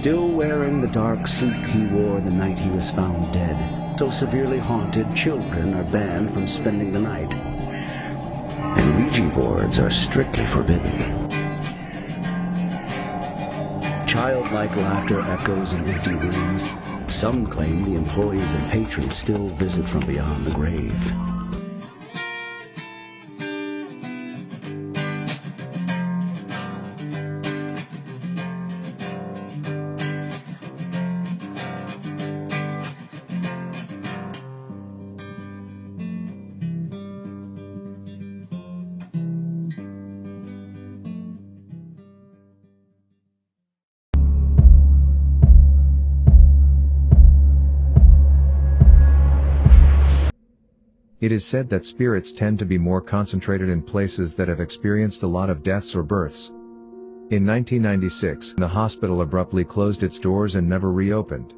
still wearing the dark suit he wore the night he was found dead. So severely haunted, children are banned from spending the night. And Ouija boards are strictly forbidden. Childlike laughter echoes in empty rooms. Some claim the employees and patrons still visit from beyond the grave. It is said that spirits tend to be more concentrated in places that have experienced a lot of deaths or births. In 1996, the hospital abruptly closed its doors and never reopened.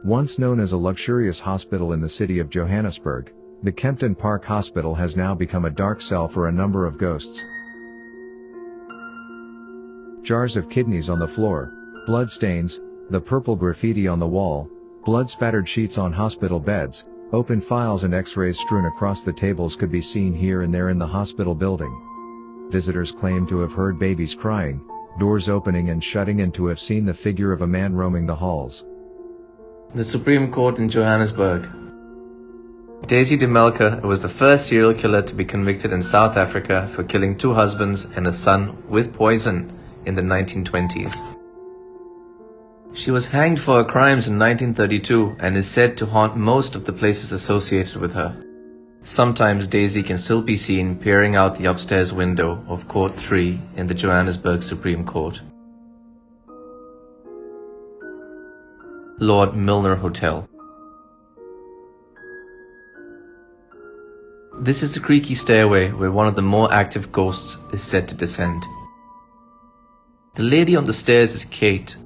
Once known as a luxurious hospital in the city of Johannesburg, the Kempton Park Hospital has now become a dark cell for a number of ghosts. Jars of kidneys on the floor, blood stains, the purple graffiti on the wall, blood-spattered sheets on hospital beds, open files and x-rays strewn across the tables could be seen here and there in the hospital building. Visitors claim to have heard babies crying, doors opening and shutting, and to have seen the figure of a man roaming the halls. The Supreme Court in Johannesburg. Daisy de Melker was the first serial killer to be convicted in South Africa for killing 2 husbands and a son with poison in the 1920s. She was hanged for her crimes in 1932 and is said to haunt most of the places associated with her. Sometimes Daisy can still be seen peering out the upstairs window of Court 3 in the Johannesburg Supreme Court. Lord Milner Hotel. This is the creaky stairway where one of the more active ghosts is said to descend. The lady on the stairs is Kate,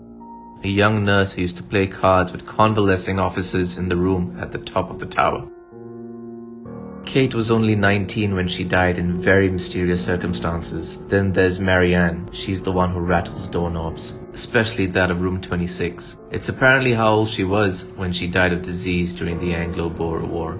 a young nurse who used to play cards with convalescing officers in the room at the top of the tower. Kate was only 19 when she died in very mysterious circumstances. Then there's Marianne. She's the one who rattles doorknobs, especially that of room 26. It's apparently how old she was when she died of disease during the Anglo-Boer War.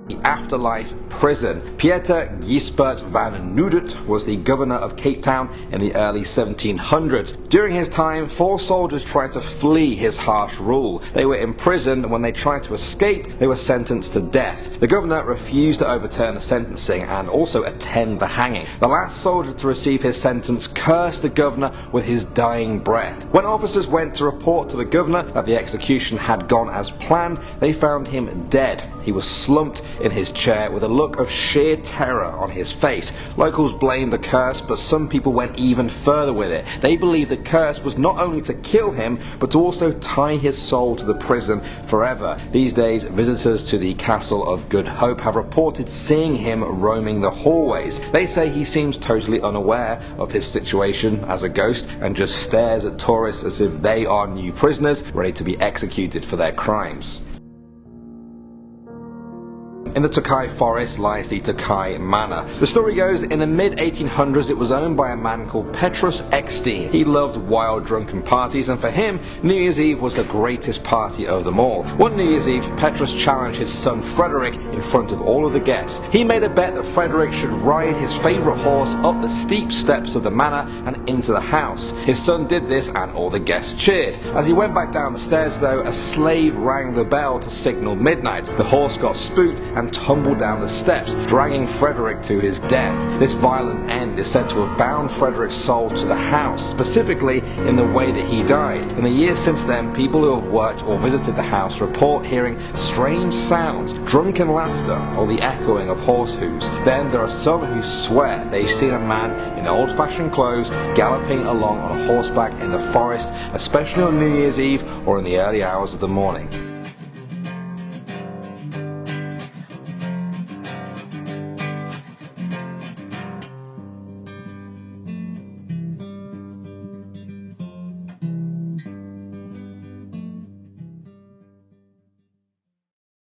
The afterlife prison. Pieter Gijsbert van Noodert was the governor of Cape Town in the early 1700s. During his time, 4 soldiers tried to flee his harsh rule. They were imprisoned, and when they tried to escape, they were sentenced to death. The governor refused to overturn the sentencing and also attend the hanging. The last soldier to receive his sentence cursed the governor with his dying breath. When officers went to report to the governor that the execution had gone as planned, they found him dead. He was slumped in his chair with a look of sheer terror on his face. Locals blamed the curse, but some people went even further with it. They believed the curse was not only to kill him, but to also tie his soul to the prison forever. These days, visitors to the Castle of Good Hope have reported seeing him roaming the hallways. They say he seems totally unaware of his situation as a ghost and just stares at tourists as if they are new prisoners ready to be executed for their crimes. In the Tokai forest lies the Tokai Manor. The story goes that in the mid-1800s it was owned by a man called Petrus Eckstein. He loved wild drunken parties, and for him, New Year's Eve was the greatest party of them all. One New Year's Eve, Petrus challenged his son Frederick in front of all of the guests. He made a bet that Frederick should ride his favourite horse up the steep steps of the manor and into the house. His son did this and all the guests cheered. As he went back down the stairs though, a slave rang the bell to signal midnight. The horse got spooked and tumbled down the steps, dragging Frederick to his death. This violent end is said to have bound Frederick's soul to the house, specifically in the way that he died. In the years since then, people who have worked or visited the house report hearing strange sounds, drunken laughter, or the echoing of horse hooves. Then there are some who swear they've seen a man in old-fashioned clothes galloping along on a horseback in the forest, especially on New Year's Eve or in the early hours of the morning.